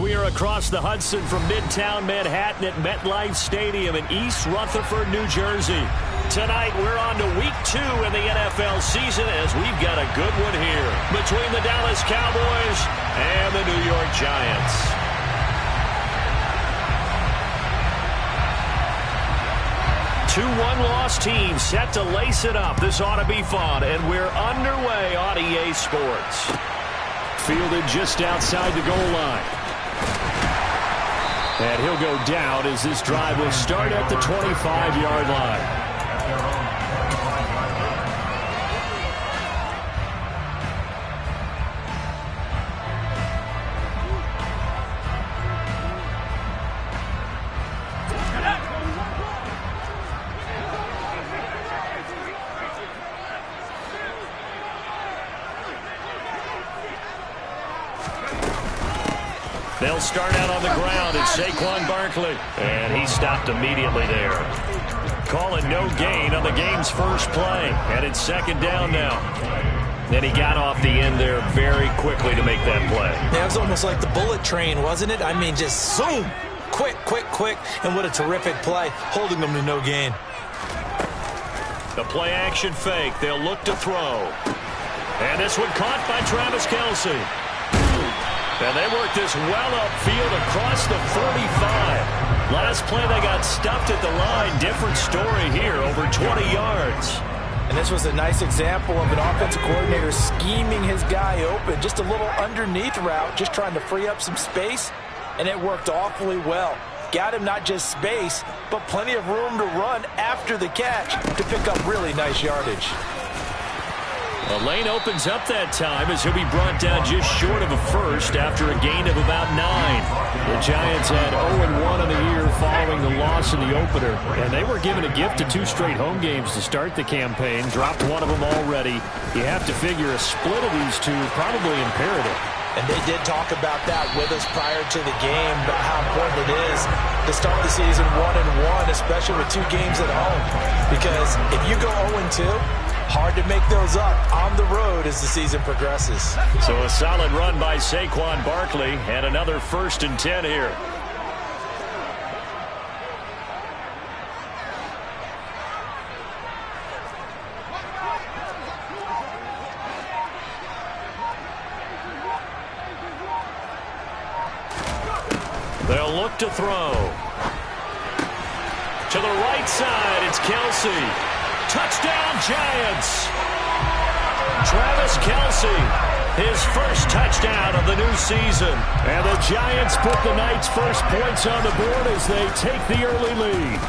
We are across the Hudson from Midtown Manhattan at MetLife Stadium in East Rutherford, New Jersey. Tonight, we're on to week 2 in the NFL season as we've got a good one here between the Dallas Cowboys and the New York Giants. Two one-loss teams set to lace it up. This ought to be fun, and we're underway on EA Sports. Fielded just outside the goal line. And he'll go down as this drive will start at the 25-yard line. They'll start out on the ground. It's Saquon Barkley. And he stopped immediately there. Calling no gain on the game's first play. And it's second down now. Then he got off the end there very quickly to make that play. Yeah, it was almost like the bullet train, wasn't it? I mean, just zoom. Quick, quick, quick. And what a terrific play, holding them to no gain. The play action fake. They'll look to throw. And this one caught by Travis Kelce. And they work this well upfield across the 45. Last play they got stuffed at the line. Different story here, over 20 yards. And this was a nice example of an offensive coordinator scheming his guy open. Just a little underneath route, just trying to free up some space. And it worked awfully well. Got him not just space, but plenty of room to run after the catch to pick up really nice yardage. The lane opens up that time as he'll be brought down just short of a first after a gain of about 9. The Giants had 0-1 on the year following the loss in the opener, and they were given a gift of 2 straight home games to start the campaign. Dropped one of them already. You have to figure a split of these two is probably imperative. And they did talk about that with us prior to the game, but how important it is to start the season 1-1, especially with 2 games at home. Because if you go 0-2, hard to make those up on the road as the season progresses. So a solid run by Saquon Barkley and another 1st and 10 here. They'll look to throw. To the right side, it's Kelce. Touchdown, Giants! Travis Kelce, his first touchdown of the new season. And the Giants put the night's first points on the board as they take the early lead.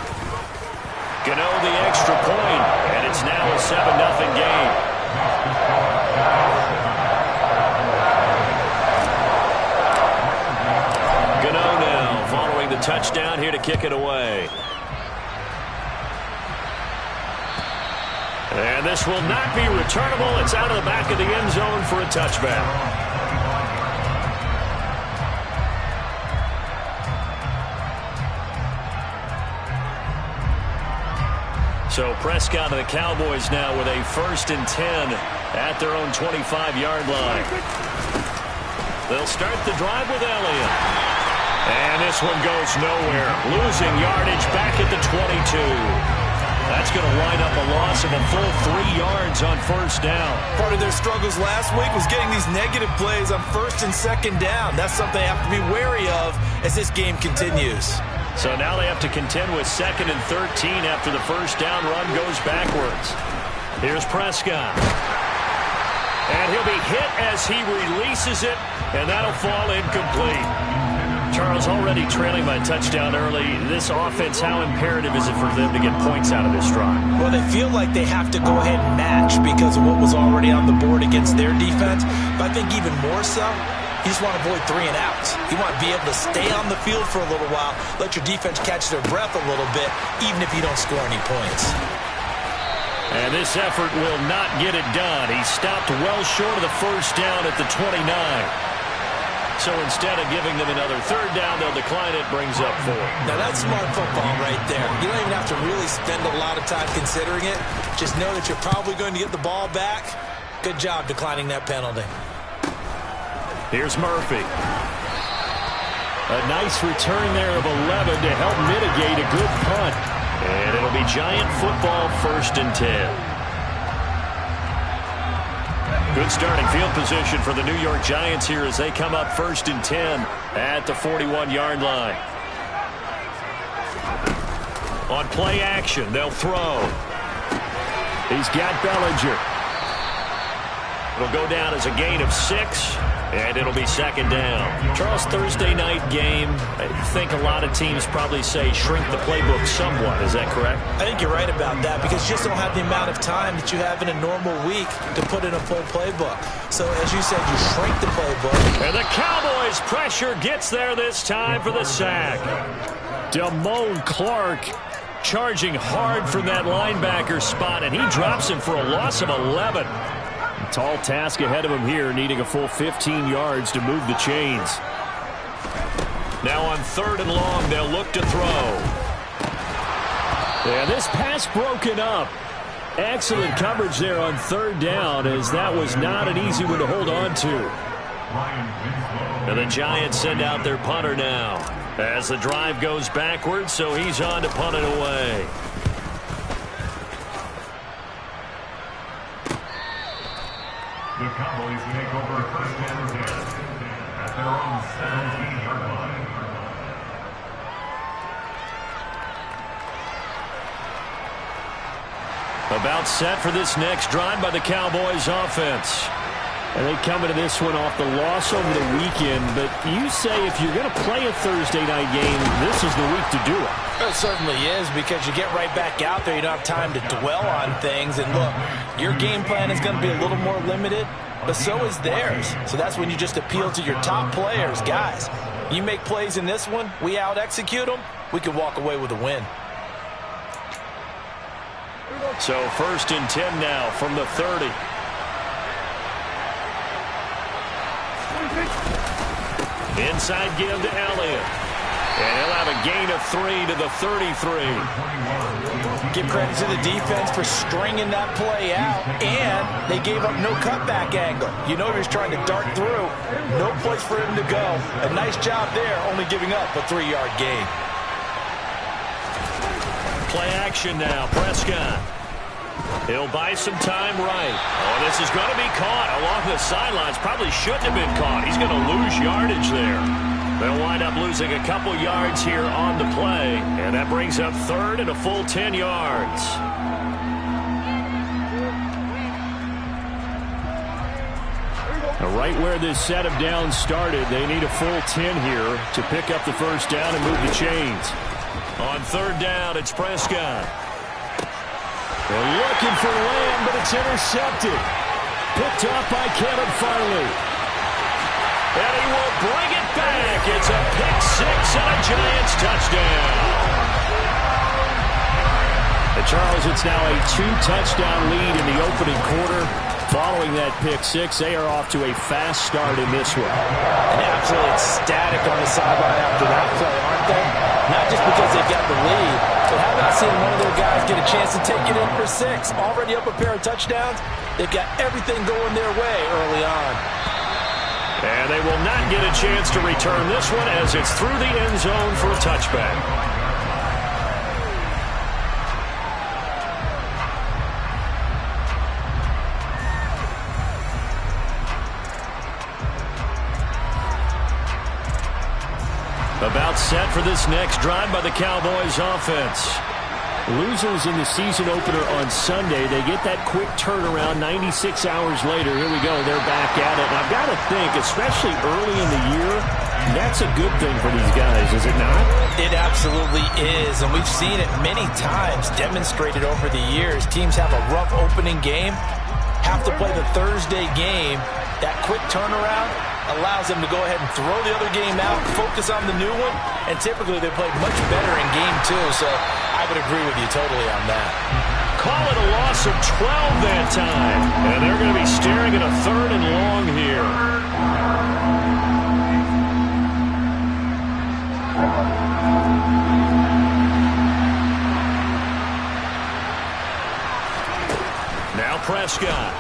Gano the extra point, and it's now a 7-0 game. Gano now following the touchdown here to kick it away. And this will not be returnable. It's out of the back of the end zone for a touchback. So Prescott and the Cowboys now with a 1st and 10 at their own 25-yard line. They'll start the drive with Elliott. And this one goes nowhere. Losing yardage back at the 22. That's going to line up a loss of a full 3 yards on 1st down. Part of their struggles last week was getting these negative plays on 1st and 2nd down. That's something they have to be wary of as this game continues. So now they have to contend with 2nd and 13 after the 1st down run goes backwards. Here's Prescott. And he'll be hit as he releases it, and that'll fall incomplete. Charles, already trailing by touchdown early. This offense, how imperative is it for them to get points out of this drive? Well, they feel like they have to go ahead and match because of what was already on the board against their defense. But I think even more so, you just want to avoid 3 and outs. You want to be able to stay on the field for a little while, let your defense catch their breath a little bit, even if you don't score any points. And this effort will not get it done. He stopped well short of the 1st down at the 29. So instead of giving them another 3rd down, they'll decline it, brings up 4. Now that's smart football right there. You don't even have to really spend a lot of time considering it. Just know that you're probably going to get the ball back. Good job declining that penalty. Here's Murphy. A nice return there of 11 to help mitigate a good punt. And it'll be Giant football, 1st and 10. Good starting field position for the New York Giants here as they come up 1st and 10 at the 41-yard line. On play action, they'll throw. He's got Bellinger. It'll go down as a gain of 6, and it'll be 2nd down. Charles, Thursday night game, I think a lot of teams probably say shrink the playbook somewhat. Is that correct? I think you're right about that because you just don't have the amount of time that you have in a normal week to put in a full playbook. So, as you said, you shrink the playbook. And the Cowboys' pressure gets there this time for the sack. Damone Clark charging hard from that linebacker spot, and he drops him for a loss of 11. Tall task ahead of him here, needing a full 15 yards to move the chains. Now on 3rd and long, they'll look to throw. Yeah, this pass broken up. Excellent coverage there on 3rd down, as that was not an easy one to hold on to. And the Giants send out their punter now, as the drive goes backwards, so he's on to punt it away. The Cowboys take over 1st and 10 at their own 17-yard line. About set for this next drive by the Cowboys offense. And they come into this one off the loss over the weekend. But you say if you're going to play a Thursday night game, this is the week to do it. It certainly is, because you get right back out there. You don't have time to dwell on things. And look, your game plan is going to be a little more limited, but so is theirs. So that's when you just appeal to your top players. Guys, you make plays in this one, we out-execute them, we can walk away with a win. So 1st and 10 now from the 30. Inside give to Elliott. And he'll have a gain of 3 to the 33. Give credit to the defense for stringing that play out, and they gave up no cutback angle. You know he was trying to dart through. No place for him to go. A nice job there, only giving up a 3-yard gain. Play action now, Prescott. He'll buy some time right. Oh, this is going to be caught along the sidelines. Probably shouldn't have been caught. He's going to lose yardage there. They'll wind up losing a couple yards here on the play, and that brings up 3rd and a full 10 yards. Right where this set of downs started, they need a full 10 here to pick up the 1st down and move the chains. On 3rd down, it's Prescott. They're looking for Lamb, but it's intercepted. Picked up by Caleb Farley. And he will bring it back. It's a pick-6 and a Giants touchdown. And Charles, it's now a 2-touchdown lead in the opening quarter. Following that pick-6, they are off to a fast start in this one. And absolutely ecstatic on the sideline after that play, aren't they? Not just because they got the lead, but how about seeing one of their guys get a chance to take it in for 6? Already up a pair of touchdowns. They've got everything going their way early on. And they will not get a chance to return this one as it's through the end zone for a touchback. About set for this next drive by the Cowboys offense. Losers in the season opener on Sunday. They get that quick turnaround 96 hours later. Here we go. They're back at it. And I've got to think, especially early in the year, that's a good thing for these guys, is it not? It absolutely is. And we've seen it many times demonstrated over the years. Teams have a rough opening game, have to play the Thursday game. That quick turnaround allows them to go ahead and throw the other game out, focus on the new one, and typically they play much better in game 2. So I would agree with you totally on that. Call it a loss of 12 that time. And they're going to be staring at a 3rd and long here. Now Prescott.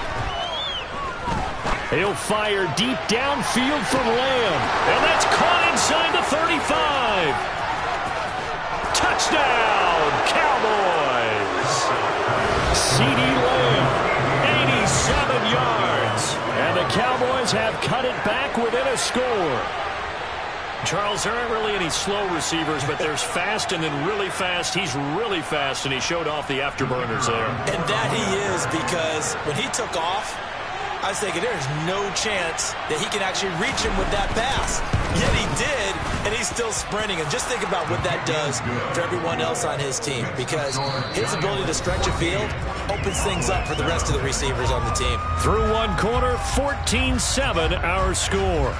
He'll fire deep downfield from Lamb. And that's caught inside the 35. Touchdown, Cowboys. C.D. Lamb, 87 yards. And the Cowboys have cut it back within a score. Charles, there aren't really any slow receivers, but there's fast and then really fast. He's really fast, and he showed off the afterburners there. And that he is, because when he took off, I was thinking there's no chance that he can actually reach him with that pass. Yet he did, and he's still sprinting. And just think about what that does for everyone else on his team, because his ability to stretch a field opens things up for the rest of the receivers on the team. Through one quarter, 14-7 our score.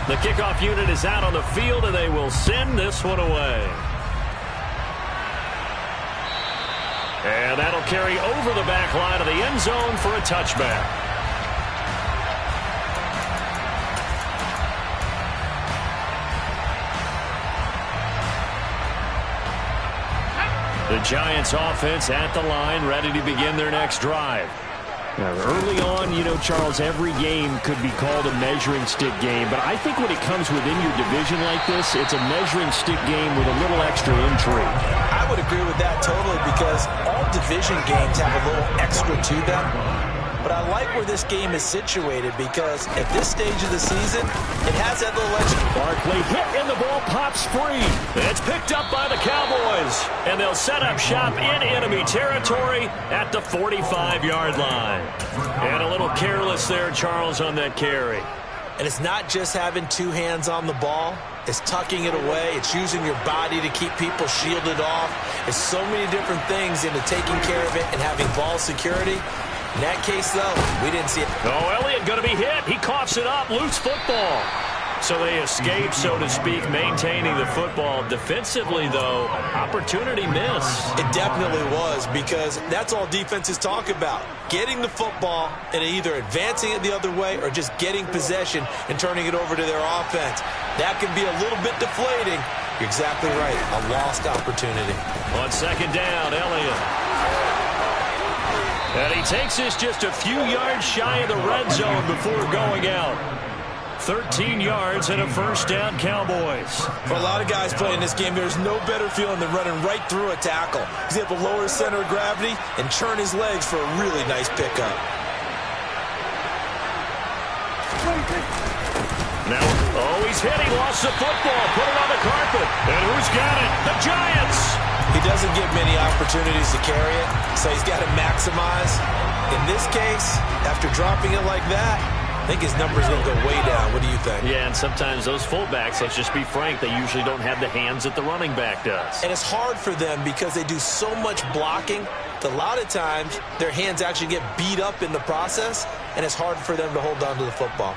The kickoff unit is out on the field, and they will send this one away. And that'll carry over the back line of the end zone for a touchback. The Giants offense at the line, ready to begin their next drive. Now, early on, you know, Charles, every game could be called a measuring stick game. But I think when it comes within your division like this, it's a measuring stick game with a little extra intrigue. I would agree with that totally, because all division games have a little extra to them. But I like where this game is situated, because at this stage of the season, it has that little extra. Barkley hit and the ball pops free. It's picked up by the Cowboys. And they'll set up shop in enemy territory at the 45-yard line. And a little careless there, Charles, on that carry. And it's not just having two hands on the ball. It's tucking it away. It's using your body to keep people shielded off. It's so many different things into taking care of it and having ball security. In that case, though, we didn't see it. Oh, Elliott going to be hit. He coughs it up. Loose football. So they escape, so to speak, maintaining the football. Defensively, though, opportunity miss. It definitely was, because that's all defenses talk about. Getting the football and either advancing it the other way or just getting possession and turning it over to their offense. That can be a little bit deflating. You're exactly right. A lost opportunity. On second down, Elliott. And he takes us just a few yards shy of the red zone before going out. 13 yards and a first down, Cowboys. For a lot of guys playing this game, there's no better feeling than running right through a tackle. He's able to lower his center of gravity and churn his legs for a really nice pickup. Now, he's hit. He lost the football. Put it on the carpet. And who's got it? The Giants. He doesn't get many opportunities to carry it, so he's got to maximize. In this case, after dropping it like that, I think his number's going to go way down. What do you think? Yeah, and sometimes those fullbacks, let's just be frank, they usually don't have the hands that the running back does. And it's hard for them because they do so much blocking that a lot of times their hands actually get beat up in the process, and it's hard for them to hold on to the football.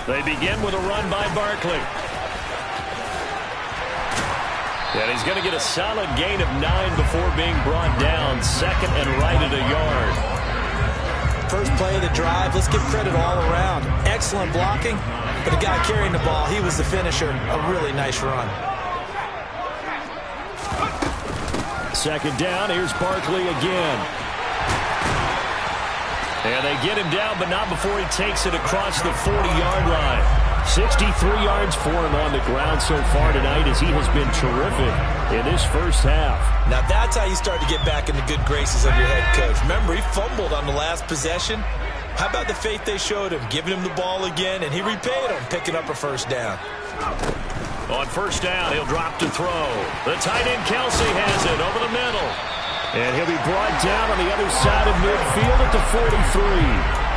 They begin with a run by Barkley. And he's going to get a solid gain of 9 before being brought down. Second and right at a yard. First play of the drive. Let's give credit all around. Excellent blocking. But the guy carrying the ball, he was the finisher. A really nice run. Second down. Here's Barkley again. And they get him down, but not before he takes it across the 40-yard line. 63 yards for him on the ground so far tonight, as he has been terrific in this first half. Now that's how you start to get back in the good graces of your head coach. Remember, he fumbled on the last possession. How about the faith they showed him, giving him the ball again, and he repaid him, picking up a first down. On first down, he'll drop to throw. The tight end Kelsey has it over the middle. And he'll be brought down on the other side of midfield at the 43.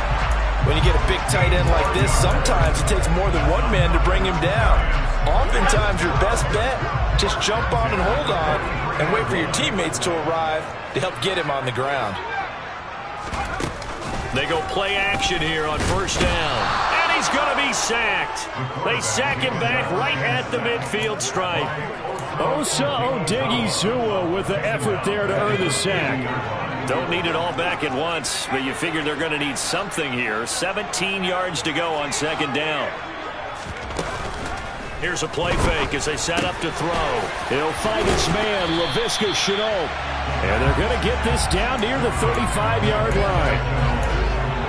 When you get a big tight end like this, sometimes it takes more than one man to bring him down. Oftentimes, your best bet, just jump on and hold on and wait for your teammates to arrive to help get him on the ground. They go play action here on first down. And he's going to be sacked. They sack him back right at the midfield stripe. Osa Odighizuwa with the effort there to earn the sack. Don't need it all back at once, but you figure they're going to need something here. 17 yards to go on second down. Here's a play fake as they set up to throw. He'll find his man, Laviska Shenault. And they're going to get this down near the 35-yard line.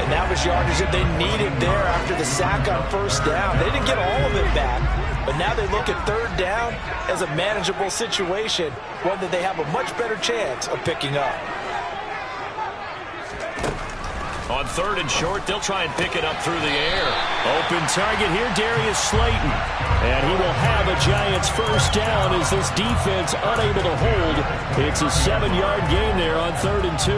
And that was yardage that they needed there after the sack on first down. They didn't get all of it back, but now they look at third down as a manageable situation, one that they have a much better chance of picking up. On third and short, they'll try and pick it up through the air. Open target here, Darius Slayton. And he will have a Giants first down as this defense unable to hold. It's a 7-yard gain there on 3rd and 2.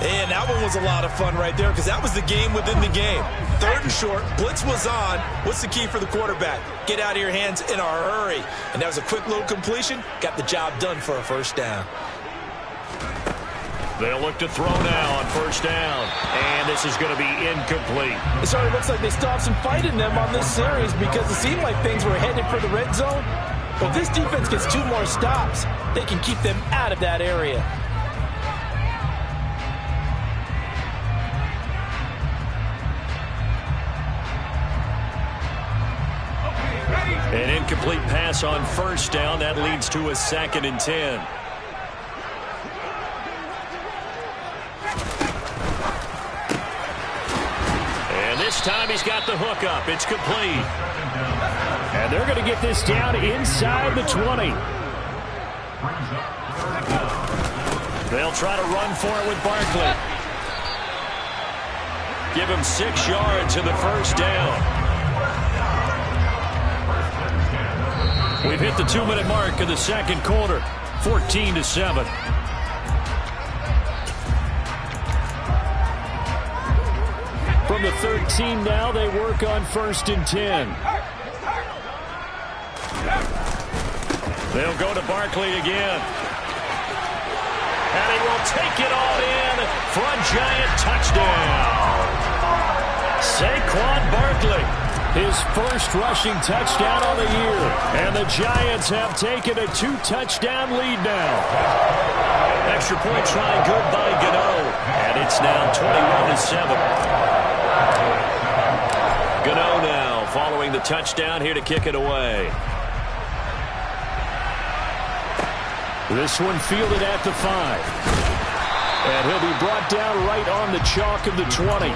And that one was a lot of fun right there because that was the game within the game. 3rd and short, blitz was on. What's the key for the quarterback? Get out of your hands in a hurry. And that was a quick little completion. Got the job done for a first down. They'll look to throw now on first down. And this is going to be incomplete. It certainly looks like they still have some fight in them on this series because it seemed like things were headed for the red zone. But if this defense gets 2 more stops, they can keep them out of that area. An incomplete pass on first down. That leads to a 2nd and 10. This time he's got the hook up. It's complete. And they're going to get this down inside the 20. They'll try to run for it with Barkley. Give him 6 yards in the first down. We've hit the 2-minute mark of the second quarter. 14-7. From the 13 now, they work on 1st and 10. They'll go to Barkley again. And he will take it all in for a Giant touchdown. Saquon Barkley, his first rushing touchdown on the year. And the Giants have taken a 2-touchdown lead now. Extra point try good by Gano. And it's now 21-7. Gano now following the touchdown here to kick it away. This one fielded at the 5. And he'll be brought down right on the chalk of the 20.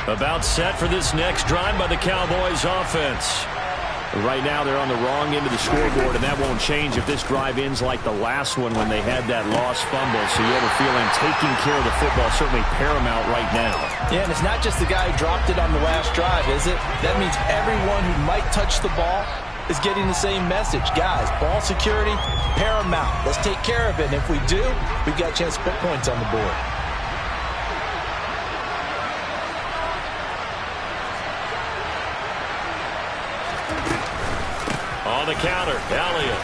About set for this next drive by the Cowboys offense. Right now they're on the wrong end of the scoreboard, and that won't change if this drive ends like the last one when they had that lost fumble. So you have a feeling taking care of the football is certainly paramount right now. Yeah, and it's not just the guy who dropped it on the last drive, is it? That means everyone who might touch the ball is getting the same message. Guys, ball security, paramount. Let's take care of it. And if we do, we've got a chance to put points on the board. On the counter, Elliott.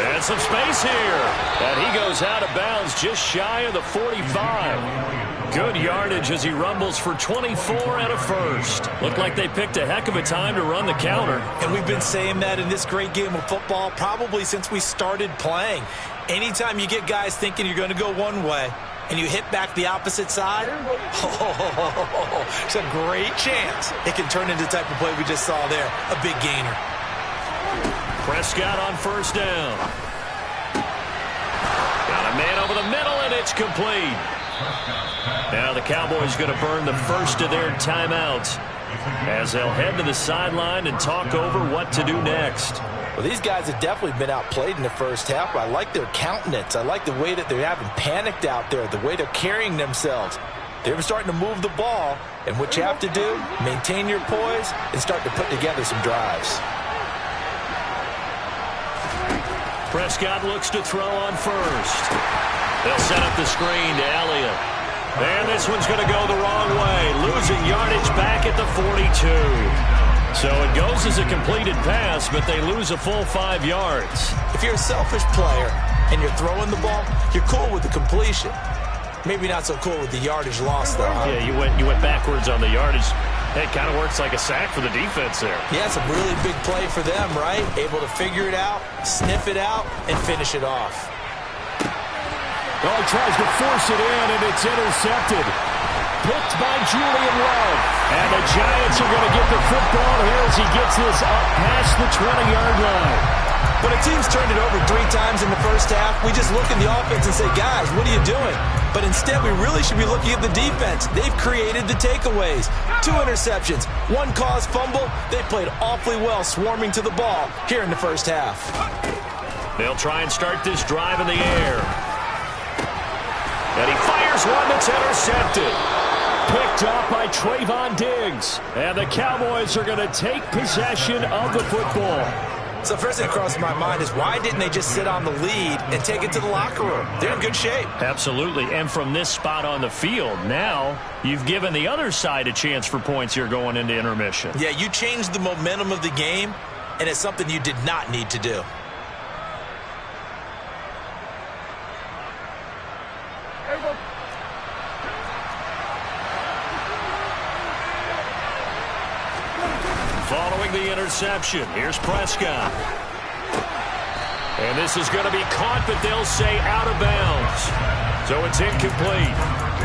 And some space here. And he goes out of bounds just shy of the 45. Good yardage as he rumbles for 24 and a first. Looked like they picked a heck of a time to run the counter. And we've been saying that in this great game of football probably since we started playing. Anytime you get guys thinking you're going to go one way and you hit back the opposite side, it's a great chance it can turn into the type of play we just saw there, a big gainer. Prescott on first down. Got a man over the middle, and it's complete. Now the Cowboys going to burn the first of their timeouts as they'll head to the sideline and talk over what to do next. Well, these guys have definitely been outplayed in the first half. I like their countenance. I like the way that they're having panicked out there, the way they're carrying themselves. They're starting to move the ball, and what you have to do, maintain your poise and start to put together some drives. Prescott looks to throw on first. They'll set up the screen to Elliott. And this one's going to go the wrong way, losing yardage back at the 42. So it goes as a completed pass, but they lose a full 5 yards. If you're a selfish player and you're throwing the ball, you're cool with the completion. Maybe not so cool with the yardage loss, though. Huh? Yeah, you went backwards on the yardage. Hey, it kind of works like a sack for the defense there. Yeah, it's a really big play for them, right? Able to figure it out, sniff it out, and finish it off. Oh, he tries to force it in, and it's intercepted. Picked by Julian Love. And the Giants are going to get the football here as he gets this up past the 20-yard line. When a team's turned it over 3 times in the first half, we just look at the offense and say, guys, what are you doing? But instead, we really should be looking at the defense. They've created the takeaways. 2 interceptions, 1 caused fumble. They played awfully well swarming to the ball here in the first half. They'll try and start this drive in the air. And he fires one that's intercepted. Picked up by Trayvon Diggs. And the Cowboys are going to take possession of the football. So first thing that crosses my mind is why didn't they just sit on the lead and take it to the locker room? They're in good shape. Absolutely. And from this spot on the field, now you've given the other side a chance for points here going into intermission. Yeah, you changed the momentum of the game, and it's something you did not need to do. Following the interception, here's Prescott. And this is going to be caught, but they'll say out of bounds. So it's incomplete.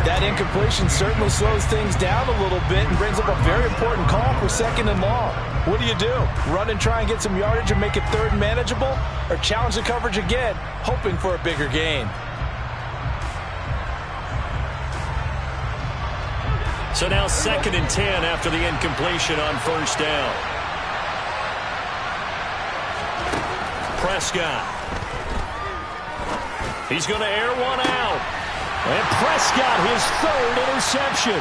That incompletion certainly slows things down a little bit and brings up a very important call for 2nd and long. What do? Run and try and get some yardage and make it 3rd and manageable? Or challenge the coverage again, hoping for a bigger gain? So now 2nd and 10 after the incompletion on 1st down. Prescott. He's going to air one out. And Prescott, his 3rd interception.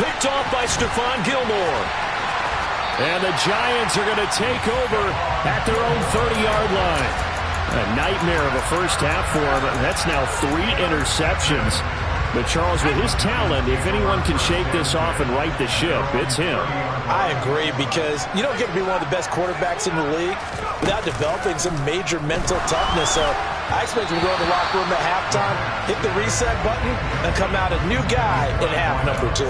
Picked off by Stephon Gilmore. And the Giants are going to take over at their own 30-yard line. A nightmare of a first half for him. That's now 3 interceptions. But, Charles, with his talent, if anyone can shake this off and right the ship, it's him. I agree, because you don't get to be one of the best quarterbacks in the league without developing some major mental toughness. So I expect him to go in the locker room at halftime, hit the reset button, and come out a new guy in half number 2.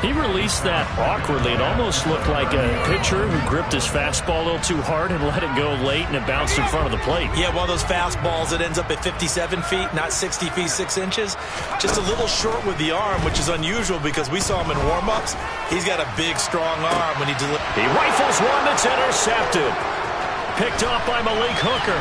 He released that awkwardly. It almost looked like a pitcher who gripped his fastball a little too hard and let it go late, and it bounced in front of the plate. Yeah, one of those fastballs that ends up at 57 feet, not 60 feet, 6 inches. Just a little short with the arm, which is unusual because we saw him in warm-ups. He's got a big, strong arm when he delivers. He rifles one that's intercepted. Picked off by Malik Hooker.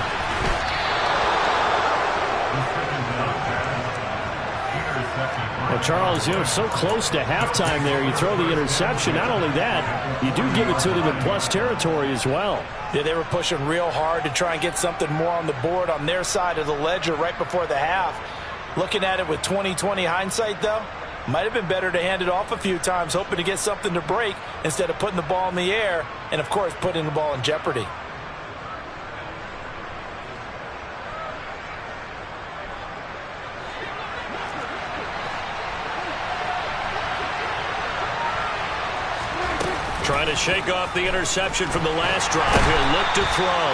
Well, Charles, so close to halftime there. You throw the interception. Not only that, you do give it to them in plus territory as well. Yeah, they were pushing real hard to try and get something more on the board on their side of the ledger right before the half. Looking at it with 20/20 hindsight, though, might have been better to hand it off a few times, hoping to get something to break instead of putting the ball in the air and, of course, putting the ball in jeopardy. Trying to shake off the interception from the last drive. He'll look to throw.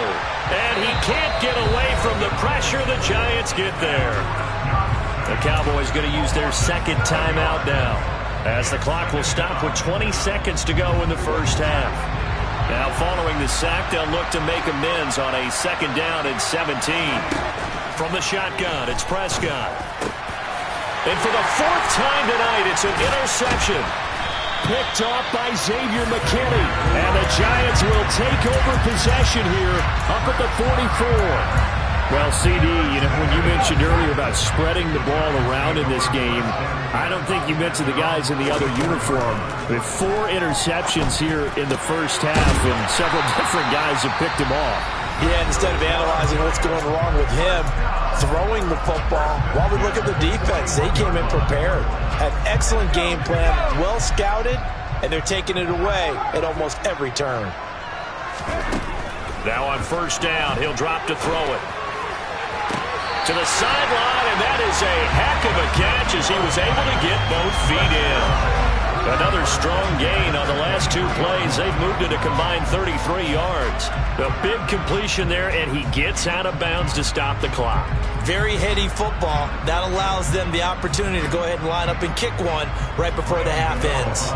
And he can't get away from the pressure. The Giants get there. The Cowboys going to use their 2nd timeout now, as the clock will stop with 20 seconds to go in the first half. Now following the sack, they'll look to make amends on a 2nd down and 17. From the shotgun, it's Prescott. And for the 4th time tonight, it's an interception. Picked off by Xavier McKinney. And the Giants will take over possession here up at the 44. Well, CD, when you mentioned earlier about spreading the ball around in this game, I don't think you mentioned the guys in the other uniform. With 4 interceptions here in the first half, and several different guys have picked him off. Yeah, instead of analyzing what's going wrong with him throwing the football, while we look at the defense, they came in prepared. Had excellent game plan, well scouted, and they're taking it away at almost every turn. Now on 1st down, he'll drop to throw it. To the sideline, and that is a heck of a catch as he was able to get both feet in. Another strong gain on the last 2 plays. They've moved it a combined 33 yards. A big completion there, and he gets out of bounds to stop the clock. Very heady football. That allows them the opportunity to go ahead and line up and kick one right before the half ends.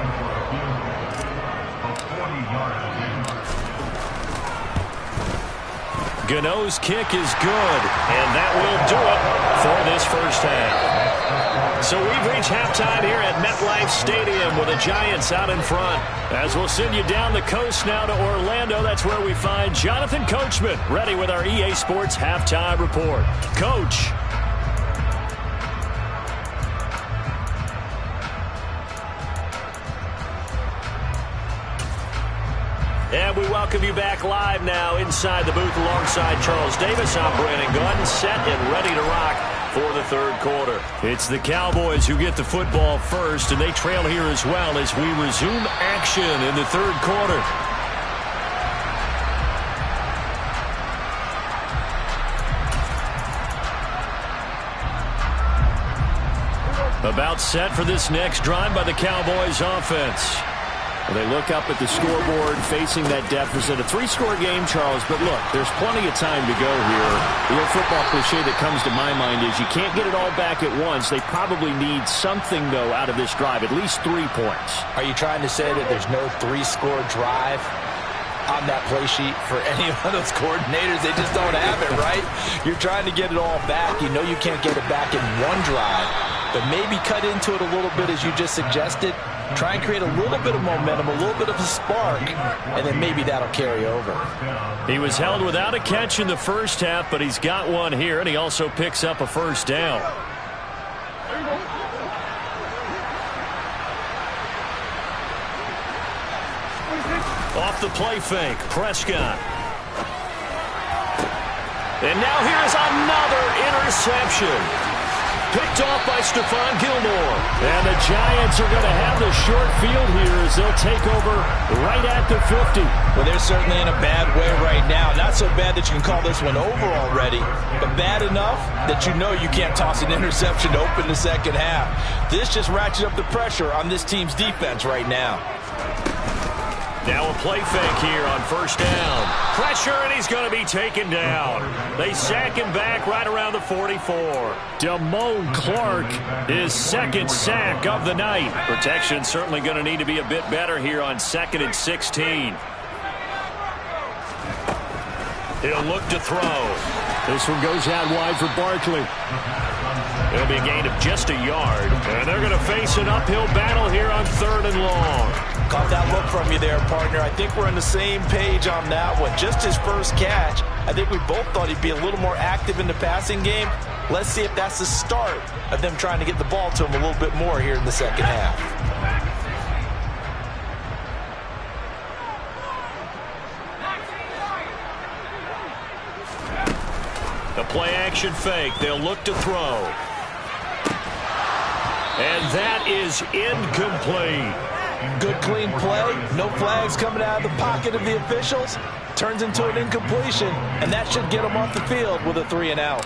Gano's kick is good, and that will do it for this first half. So we've reached halftime here at MetLife Stadium with the Giants out in front. As we'll send you down the coast now to Orlando, that's where we find Jonathan Coachman ready with our EA Sports Halftime Report. Coach. And we welcome you back live now inside the booth alongside Charles Davis. I'm Brandon Gunn, set and ready to rock for the third quarter. It's the Cowboys who get the football first, and they trail here as well as we resume action in the third quarter. About set for this next drive by the Cowboys offense. Well, they look up at the scoreboard facing that deficit. A 3-score game, Charles, but look, there's plenty of time to go here. The old football cliche that comes to my mind is you can't get it all back at once. They probably need something, though, out of this drive, at least 3 points. Are you trying to say that there's no 3-score drive on that play sheet for any of those coordinators? They just don't have it, right? You're trying to get it all back. You know you can't get it back in one drive, but maybe cut into it a little bit as you just suggested. Try and create a little bit of momentum, a little bit of a spark, and then maybe that'll carry over. He was held without a catch in the first half, but he's got one here, and he also picks up a first down. Off the play fake, Prescott. And now here's another interception. Picked off by Stephon Gilmore. And the Giants are going to have the short field here as they'll take over right at the 50. Well, they're certainly in a bad way right now. Not so bad that you can call this one over already, but bad enough that you know you can't toss an interception to open the second half. This just ratchets up the pressure on this team's defense right now. Now a play fake here on first down. Pressure, and he's going to be taken down. They sack him back right around the 44. Damone Clark, his second sack of the night. Protection certainly going to need to be a bit better here on 2nd and 16. He'll look to throw. This one goes out wide for Barkley. It'll be a gain of just a yard. And they're going to face an uphill battle here on 3rd and long. Caught that look from you there, partner. I think we're on the same page on that one. Just his first catch. I think we both thought he'd be a little more active in the passing game. Let's see if that's the start of them trying to get the ball to him a little bit more here in the second half. The play action fake. They'll look to throw. And that is incomplete. Good clean play. No flags coming out of the pocket of the officials. Turns into an incompletion, and that should get him off the field with a 3 and out.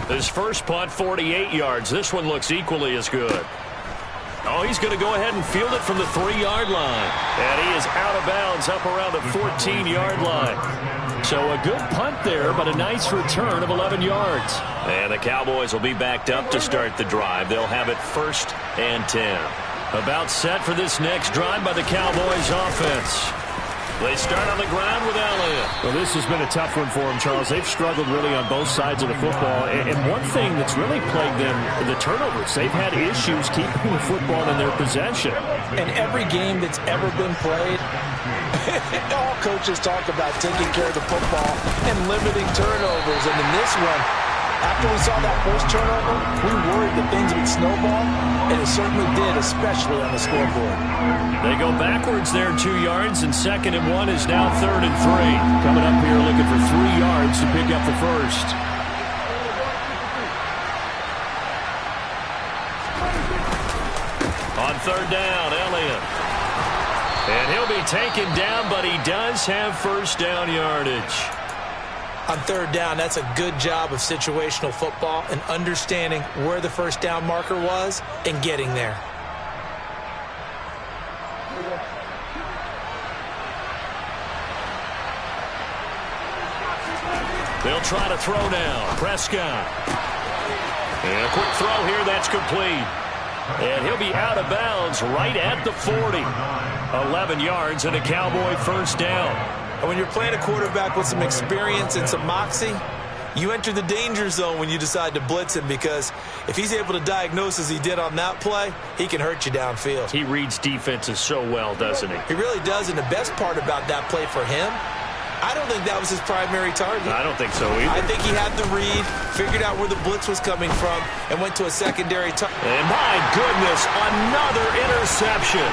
His first punt, 48 yards. This one looks equally as good. Oh, he's going to go ahead and field it from the 3-yard line. And he is out of bounds up around the 14-yard line. So a good punt there, but a nice return of 11 yards. And the Cowboys will be backed up to start the drive. They'll have it 1st and 10. About set for this next drive by the Cowboys offense. They start on the ground with Elliott. Well, this has been a tough one for them, Charles. They've struggled really on both sides of the football. And one thing that's really plagued them, the turnovers. They've had issues keeping the football in their possession. In every game that's ever been played, all coaches talk about taking care of the football and limiting turnovers. And in this one, after we saw that first turnover, we worried that things would snowball, and it certainly did, especially on the scoreboard. They go backwards there 2 yards, and 2nd and 1 is now 3rd and 3. Coming up here looking for 3 yards to pick up the first. On 3rd down, Elliott. And he'll be taken down, but he does have first down yardage. On third down, that's a good job of situational football and understanding where the first down marker was and getting there. They'll try to throw now. Prescott. And a quick throw here. That's complete. And he'll be out of bounds right at the 40. 11 yards and a Cowboy first down. And when you're playing a quarterback with some experience and some moxie, you enter the danger zone when you decide to blitz him, because if he's able to diagnose as he did on that play, he can hurt you downfield. He reads defenses so well, doesn't he? He really does, and the best part about that play for him, I don't think that was his primary target. I don't think so either. I think he had the read, figured out where the blitz was coming from, and went to a secondary target. And my goodness, another interception.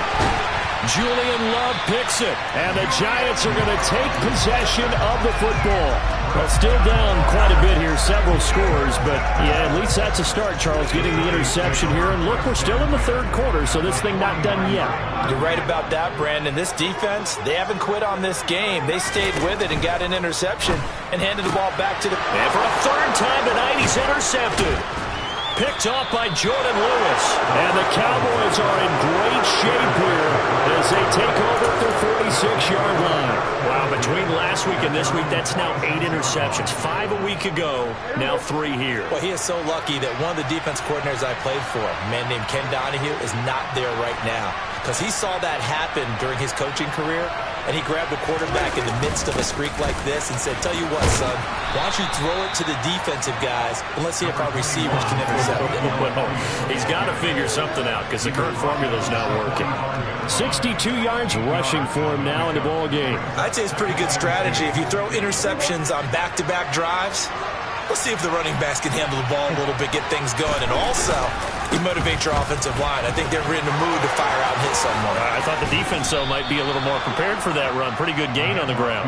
Julian Love picks it, and the Giants are going to take possession of the football. Well, still down quite a bit here, several scores, but yeah, at least that's a start, Charles, getting the interception here. And look, we're still in the third quarter, so this thing not done yet. You're right about that, Brandon. This defense, they haven't quit on this game. They stayed with it and got an interception and handed the ball back to the... And for a third time tonight, he's intercepted. Picked off by Jordan Lewis. And the Cowboys are in great shape here as they take over at their 46-yard line. Wow, between last week and this week, that's now 8 interceptions. 5 a week ago, now 3 here. Well, he is so lucky that one of the defense coordinators I played for, a man named Ken Donahue, is not there right now, because he saw that happen during his coaching career, and he grabbed the quarterback in the midst of a streak like this and said, tell you what, son, why don't you throw it to the defensive guys, and let's see if our receivers can intercept it. Well, he's got to figure something out because the current formula's not working. 62 yards rushing for him now in the ball game. I'd say it's pretty good strategy. If you throw interceptions on back-to-back drives, let's see if the running backs can handle the ball a little bit, get things going, and also you motivate your offensive line. I think they're in the mood to fire out and hit someone. I thought the defense, though, might be a little more prepared for that run. Pretty good gain on the ground.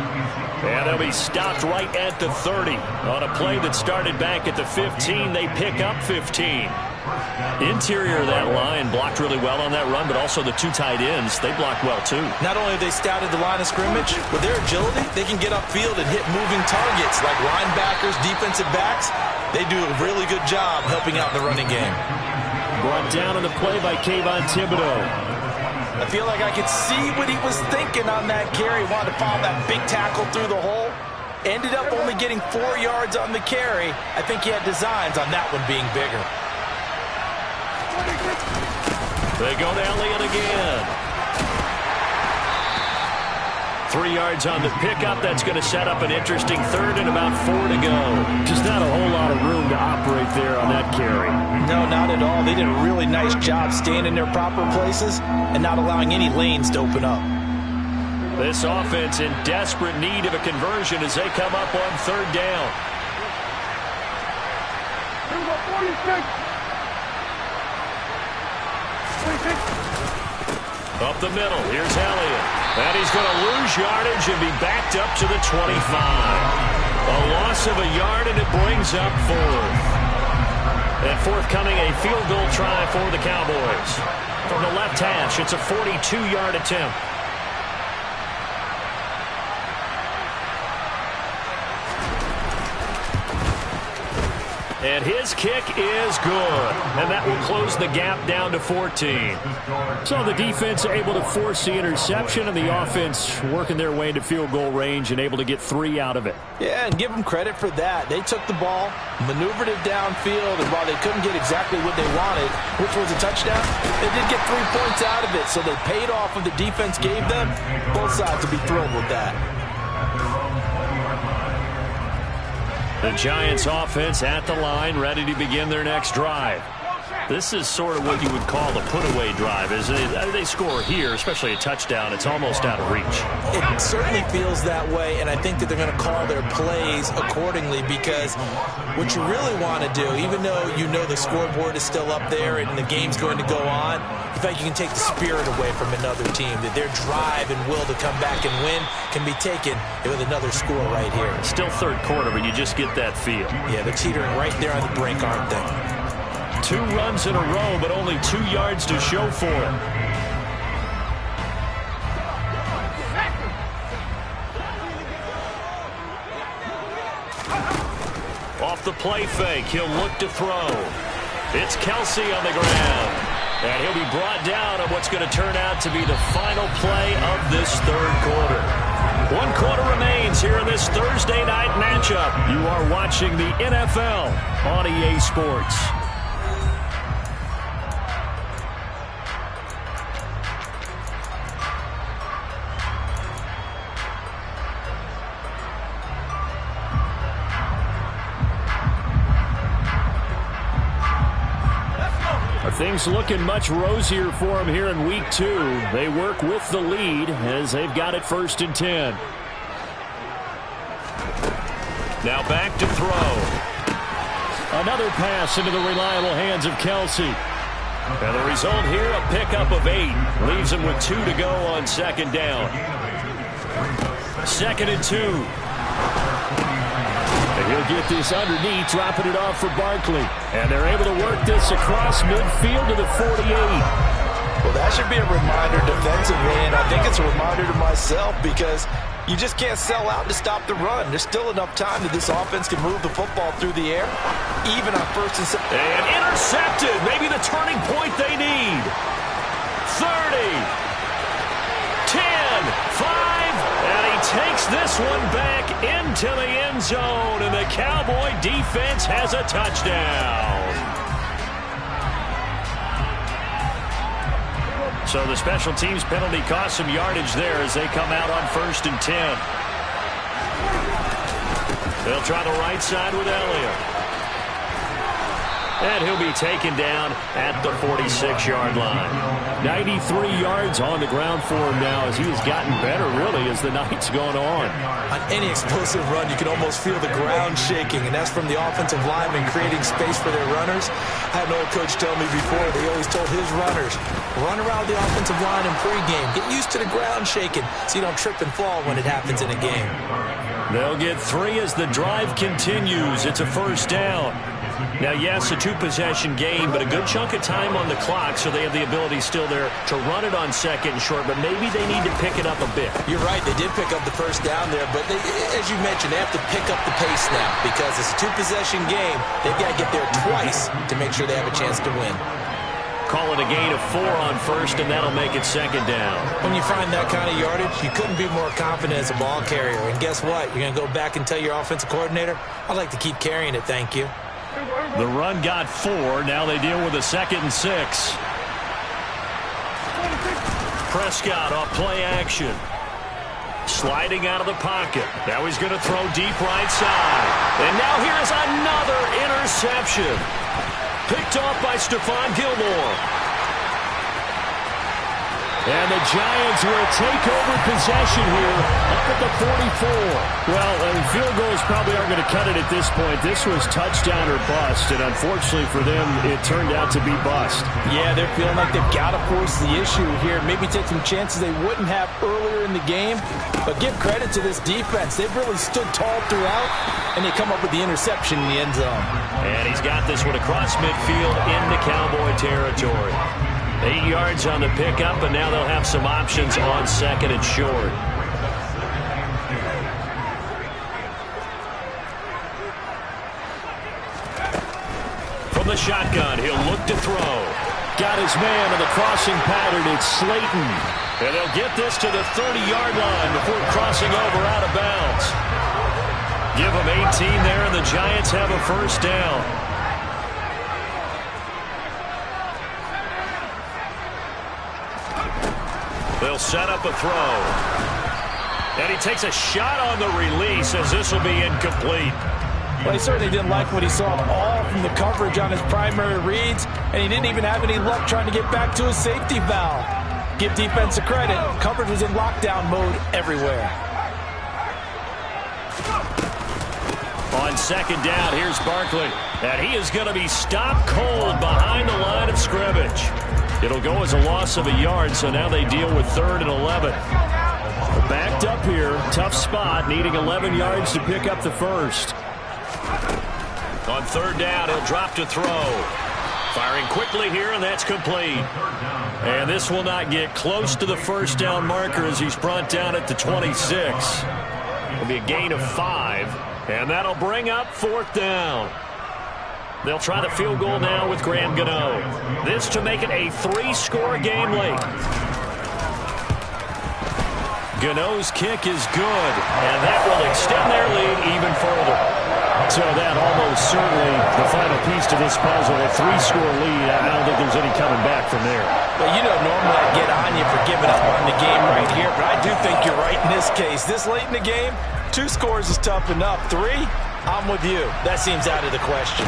And they'll be stopped right at the 30. On a play that started back at the 15, they pick up 15. Interior of that line blocked really well on that run, but also the 2 tight ends, they blocked well, too. Not only have they scouted the line of scrimmage, with their agility, they can get upfield and hit moving targets like linebackers, defensive backs. They do a really good job helping out in the running game. Brought down on the play by Kayvon Thibodeau. I feel like I could see what he was thinking on that carry. Wanted to follow that big tackle through the hole. Ended up only getting 4 yards on the carry. I think he had designs on that one being bigger. They go to Elliott again. 3 yards on the pickup. That's going to set up an interesting third and about 4 to go. Just not a whole lot of room to operate there on that carry. No, not at all. They did a really nice job staying in their proper places and not allowing any lanes to open up. This offense in desperate need of a conversion as they come up on third down. Up the middle, here's Elliott. And he's going to lose yardage and be backed up to the 25. A loss of a yard, and it brings up 4th. And forthcoming, a field goal try for the Cowboys. From the left hash, it's a 42-yard attempt. And his kick is good. And that will close the gap down to 14. So the defense able to force the interception, and the offense working their way into field goal range and able to get 3 out of it. Yeah, and give them credit for that. They took the ball, maneuvered it downfield, and while they couldn't get exactly what they wanted, which was a touchdown, they did get 3 points out of it. So they paid off what the defense gave them. Both sides will be thrilled with that. The Giants offense at the line, ready to begin their next drive. This is sort of what you would call the put-away drive. As they score here, especially a touchdown, it's almost out of reach. It certainly feels that way, and I think that they're going to call their plays accordingly, because what you really want to do, even though you know the scoreboard is still up there and the game's going to go on, in fact, you can take the spirit away from another team, that their drive and will to come back and win can be taken with another score right here. Still third quarter, but you just get that feel. Yeah, they're teetering right there on the brink, aren't they? 2 runs in a row, but only 2 yards to show for it. Off the play fake, he'll look to throw. It's Kelsey on the ground. And he'll be brought down on what's going to turn out to be the final play of this third quarter. 1 quarter remains here in this Thursday night matchup. You are watching the NFL on EA Sports. Things looking much rosier for them here in week 2. They work with the lead as they've got it 1st and 10. Now back to throw. Another pass into the reliable hands of Kelsey. And the result here, a pickup of 8. Leaves him with 2 to go on 2nd down. 2nd and 2. He'll get this underneath, dropping it off for Barkley. And they're able to work this across midfield to the 48. Well, that should be a reminder defensively, and I think it's a reminder to myself because you just can't sell out to stop the run. There's still enough time that this offense can move the football through the air, even on 1st and 7. And intercepted. Maybe the turning point they need. 30. 10. 5. And he takes this one back into the end zone, and the Cowboy defense has a touchdown. So the special teams penalty cost some yardage there as they come out on 1st and 10. They'll try the right side with Elliott. And he'll be taken down at the 46-yard line. 93 yards on the ground for him now as he has gotten better, really, as the night's gone on. On any explosive run, you can almost feel the ground shaking, and that's from the offensive linemen creating space for their runners. I had an old coach tell me before, they always told his runners, run around the offensive line in pregame. Get used to the ground shaking so you don't trip and fall when it happens in a game. They'll get 3 as the drive continues. It's a 1st down. Now, yes, a 2-possession game, but a good chunk of time on the clock, so they have the ability still there to run it on 2nd and short, but maybe they need to pick it up a bit. You're right. They did pick up the 1st down there, but as you mentioned, they have to pick up the pace now because it's a 2-possession game. They've got to get there twice to make sure they have a chance to win. Call it a gain of 4 on 1st, and that'll make it 2nd down. When you find that kind of yardage, you couldn't be more confident as a ball carrier. And guess what? You're going to go back and tell your offensive coordinator, I'd like to keep carrying it, thank you. The run got 4. Now they deal with a 2nd and 6. Prescott off play action. Sliding out of the pocket. Now he's going to throw deep right side. And now here's another interception. Picked off by Stephon Gilmore. And the Giants will take over possession here up at the 44. Well, field goals probably aren't going to cut it at this point. This was touchdown or bust, and unfortunately for them, it turned out to be bust. Yeah, they're feeling like they've got to force the issue here. Maybe take some chances they wouldn't have earlier in the game. But give credit to this defense. They've really stood tall throughout, and they come up with the interception in the end zone. And he's got this one across midfield into Cowboy territory. 8 yards on the pickup, and now they'll have some options on 2nd and short. From the shotgun, he'll look to throw. Got his man on the crossing pattern. It's Slayton. And they'll get this to the 30-yard line before crossing over out of bounds. Give them 18 there, and the Giants have a 1st down. They'll set up a throw. And he takes a shot on the release as this will be incomplete. Well, he certainly didn't like what he saw all from the coverage on his primary reads, and he didn't even have any luck trying to get back to his safety valve. Give defense a credit. Coverage was in lockdown mode everywhere. On 2nd down, here's Barkley. And he is going to be stopped cold behind the line of scrimmage. It'll go as a loss of a yard, so now they deal with 3rd and 11. Backed up here, tough spot, needing 11 yards to pick up the 1st. On 3rd down, he'll drop to throw. Firing quickly here, and that's complete. And this will not get close to the 1st down marker as he's brought down at the 26. It'll be a gain of 5. And that'll bring up 4th down. They'll try the field goal now with Graham Gano. This to make it a 3-score game late. Gano's kick is good, and that will extend their lead even further. So that almost certainly the final piece to this puzzle, a 3-score lead. I don't think there's any coming back from there. Well, you know, normally I get on you for giving up on the game right here, but I do think you're right in this case. This late in the game, 2 scores is tough enough. 3, I'm with you. That seems out of the question.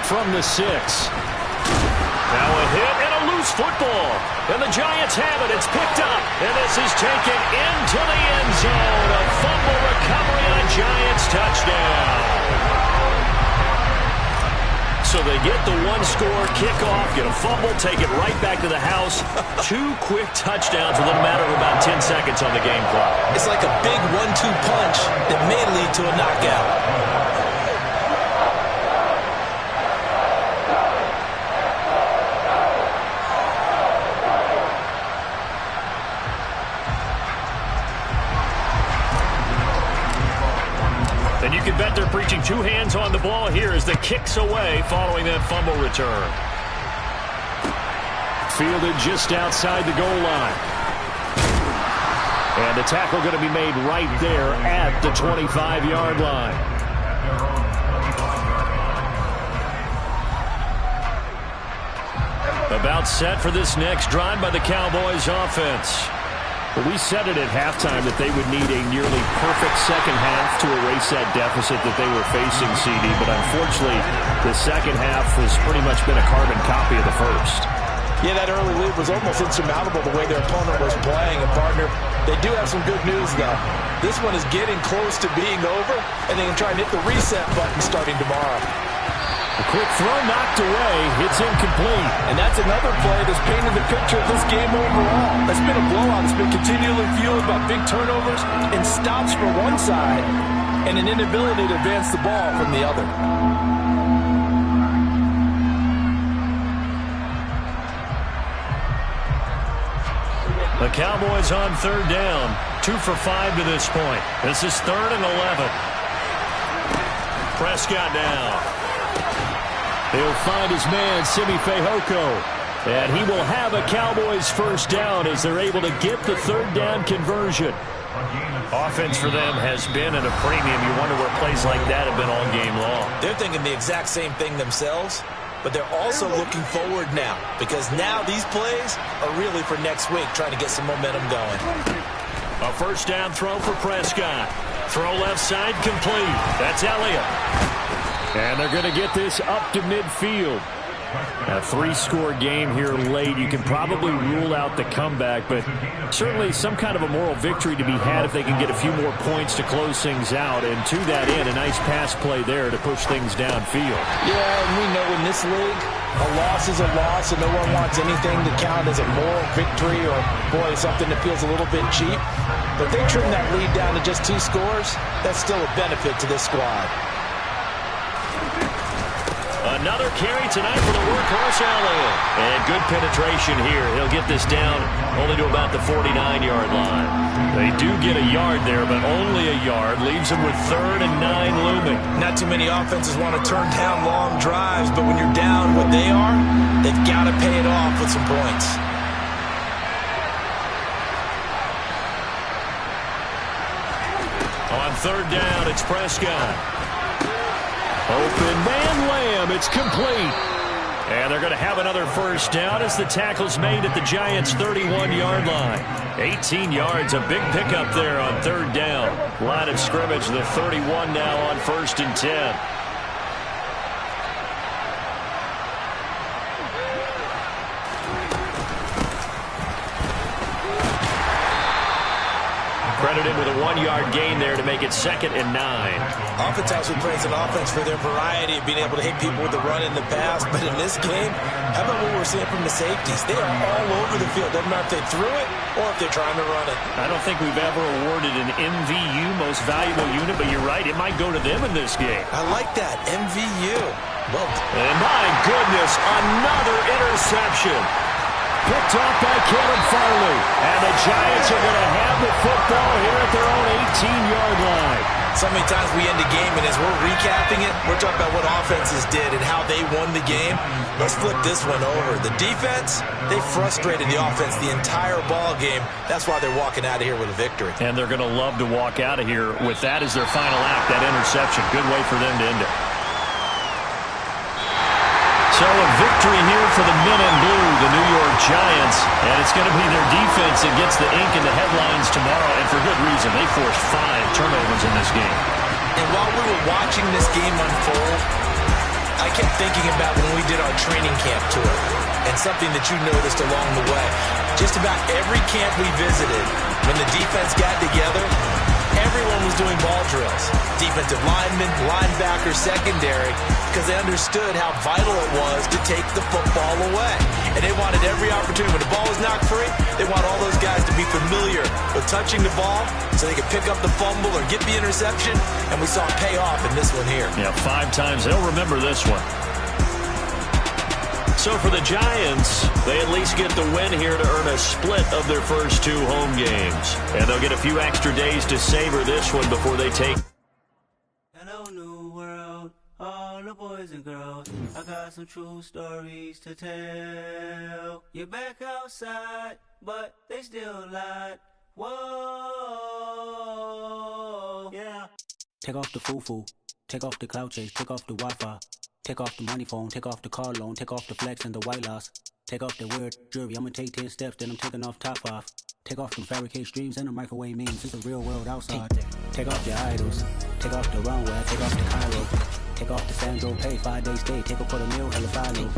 From the 6. Now a hit and a loose football. And the Giants have it. It's picked up. And this is taken into the end zone. A fumble recovery and a Giants touchdown. So they get the 1-score kickoff, get a fumble, take it right back to the house. 2 quick touchdowns within a matter of about 10 seconds on the game clock. It's like a big 1-2 punch that may lead to a knockout. And you can bet they're preaching 2 hands on the ball here as the kick's away following that fumble return. Fielded just outside the goal line. And the tackle going to be made right there at the 25-yard line. About set for this next drive by the Cowboys offense. Well, we said it at halftime that they would need a nearly perfect second half to erase that deficit that they were facing, CD. But unfortunately, the second half has pretty much been a carbon copy of the first. Yeah, that early lead was almost insurmountable the way their opponent was playing. And, partner, they do have some good news, though. This one is getting close to being over, and they can try and hit the reset button starting tomorrow. A quick throw knocked away. It's incomplete. And that's another play that's painted the picture of this game overall. It's been a blowout. It's been continually fueled by big turnovers and stops for one side and an inability to advance the ball from the other. The Cowboys on 3rd down. 2 for 5 to this point. This is 3rd and 11. Prescott now. He'll find his man, Simi Fehoko. And he will have a Cowboys 1st down as they're able to get the 3rd down conversion. Offense for them has been at a premium. You wonder where plays like that have been all game long. They're thinking the exact same thing themselves, but they're also looking forward now because now these plays are really for next week, trying to get some momentum going. A 1st down throw for Prescott. Throw left side complete. That's Elliott. And they're going to get this up to midfield. A 3-score game here late. You can probably rule out the comeback, but certainly some kind of a moral victory to be had if they can get a few more points to close things out. And to that end, a nice pass play there to push things downfield. Yeah, and we know in this league, a loss is a loss, and no one wants anything to count as a moral victory or, boy, something that feels a little bit cheap. But if they trim that lead down to just 2 scores, that's still a benefit to this squad. Another carry tonight for the workhorse Elliott. And good penetration here. He'll get this down only to about the 49-yard line. They do get a yard there, but only a yard. Leaves them with 3rd and 9 looming. Not too many offenses want to turn down long drives, but when you're down what they are, they've got to pay it off with some points. On 3rd down, it's Prescott. Open man Lamb. It's complete. And they're going to have another 1st down as the tackle's made at the Giants' 31-yard line. 18 yards, a big pickup there on 3rd down. Line of scrimmage, the 31 now on 1st and 10. Credited with a 1-yard gain there to make it 2nd and 9. Oftentimes we praise an offense for their variety of being able to hit people with the run in the pass, but in this game, how about what we're seeing from the safeties? They are all over the field. Doesn't matter if they threw it or if they're trying to run it. I don't think we've ever awarded an MVU, most valuable unit, but you're right, it might go to them in this game. I like that, MVU. Well, and my goodness, another interception. Picked off by Caleb Farley. And the Giants are going to have the football here at their own 18-yard line. So many times we end a game, and as we're recapping it, we're talking about what offenses did and how they won the game. Let's flip this one over. The defense, they frustrated the offense the entire ball game. That's why they're walking out of here with a victory. And they're going to love to walk out of here with that as their final act, that interception. Good way for them to end it. So a victory here for the men in blue, the New York Giants, and it's going to be their defense that gets the ink in the headlines tomorrow, and for good reason. They forced 5 turnovers in this game. And while we were watching this game unfold, I kept thinking about when we did our training camp tour, and something that you noticed along the way. Just about every camp we visited, when the defense got together, everyone was doing ball drills. Defensive linemen, linebackers, secondary, because they understood how vital it was to take the football away. And they wanted every opportunity. When the ball was knocked free, they want all those guys to be familiar with touching the ball so they could pick up the fumble or get the interception. And we saw it pay off in this one here. Yeah, 5 times. They'll remember this one. So for the Giants, they at least get the win here to earn a split of their first 2 home games. And they'll get a few extra days to savor this one before they take. Hello, new world, all the boys and girls. I got some true stories to tell. You're back outside, but they still lied. Whoa, yeah. Take off the foo-foo, take off the cloud chase, take off the Wi-Fi. Take off the money phone, take off the car loan, take off the flex and the white loss. Take off the weird jewelry, I'ma take 10 steps, then I'm taking off top off. Take off them fabricate streams and the microwave memes, it's the real world outside. Take off your idols, take off the runway, take off the Cairo. Take off the Sandro pay, 5-day stay, take a quarter meal, hella follow.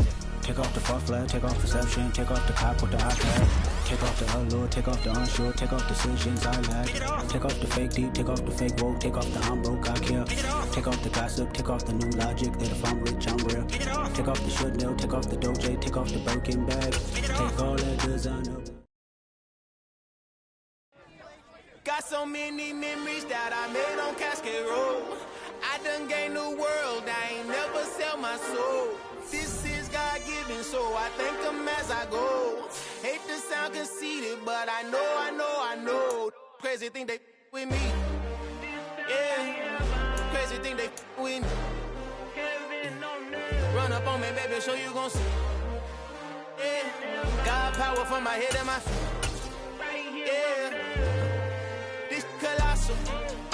Take off the far flag, take off perception, take off the cop with the iPad. Take off the allure, take off the unsure, take off decisions I lack. Take off the fake deep, take off the fake woke, take off the I'm broke, I care. Take off the gossip, take off the new logic that if I'm rich, I'm real. Take off the should know, take off the doje, take off the Birkin bag. Take all that designer. Got so many memories that I made on Cascade Road. I done gained the world, I ain't never sell my soul. This is God-given, so I thank him as I go. Hate to sound conceited, but I know. Crazy thing they with me. Yeah, crazy thing they with me. Run up on me, baby, show you gon' see. Yeah, God power from my head and my feet. Yeah, this colossal.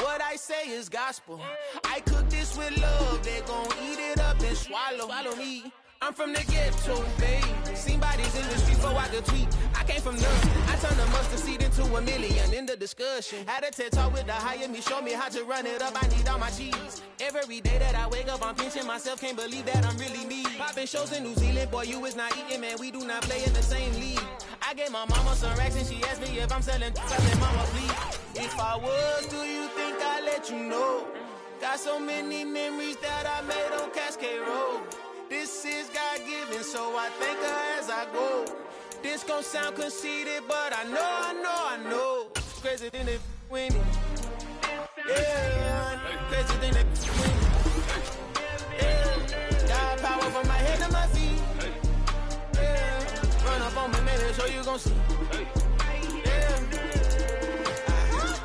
What I say is gospel. I cook this with love. They gon' eat it up and swallow me. I'm from the ghetto, babe. Seen bodies in the street before I could tweet. I came from nothing. I turned the mustard seed into a million in the discussion. Had a TED talk with the higher me, show me how to run it up. I need all my cheese. Every day that I wake up, I'm pinching myself. Can't believe that I'm really me. Popping shows in New Zealand, boy, you is not eating, man. We do not play in the same league. I gave my mama some racks and she asked me if I'm selling. I said, mama, please. If I was, do you think I'd let you know? Got so many memories that I made on Cascade Road. This is God-given, so I thank her as I go. This gon' sound conceited, but I know. Crazy thing they with me. Yeah, crazy thing they with me. Yeah, got power from my head to my feet. Yeah, run up on me, maybe so you gon' see. Yeah.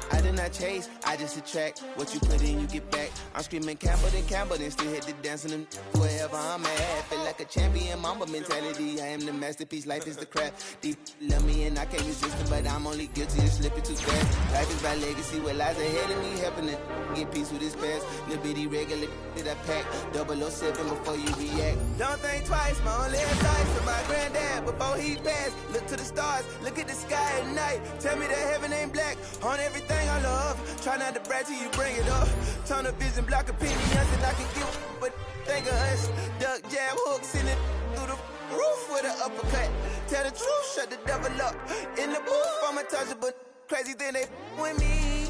I did not chase, I just attract. What you put in, you get back. I'm screaming Campbell, then still hit the dance and them wherever I'm at. Feel like a champion, mamba mentality. I am the masterpiece, life is the crap. These love me and I can't resist it, but I'm only guilty of slipping too fast. Life is my legacy, what lies ahead of me, helping to get peace with this past. Little bitty regular that I pack. 007 before you react. Don't think twice, my only advice to my granddad before he passed. Look to the stars, look at the sky at night. Tell me that heaven ain't black on everything I love. Try not to brag till you bring it up. Tunnel vision, block opinions, and I can get but think of us. Duck jab hooks in it through the roof with an uppercut. Tell the truth, shut the devil up. In the booth, I'm untouchable. Crazy thing they with me.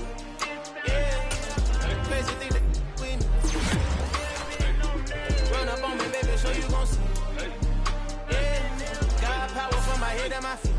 Yeah, crazy thing they with me. Run up on me, baby, so you gon' see. Yeah, got power from my head and my feet.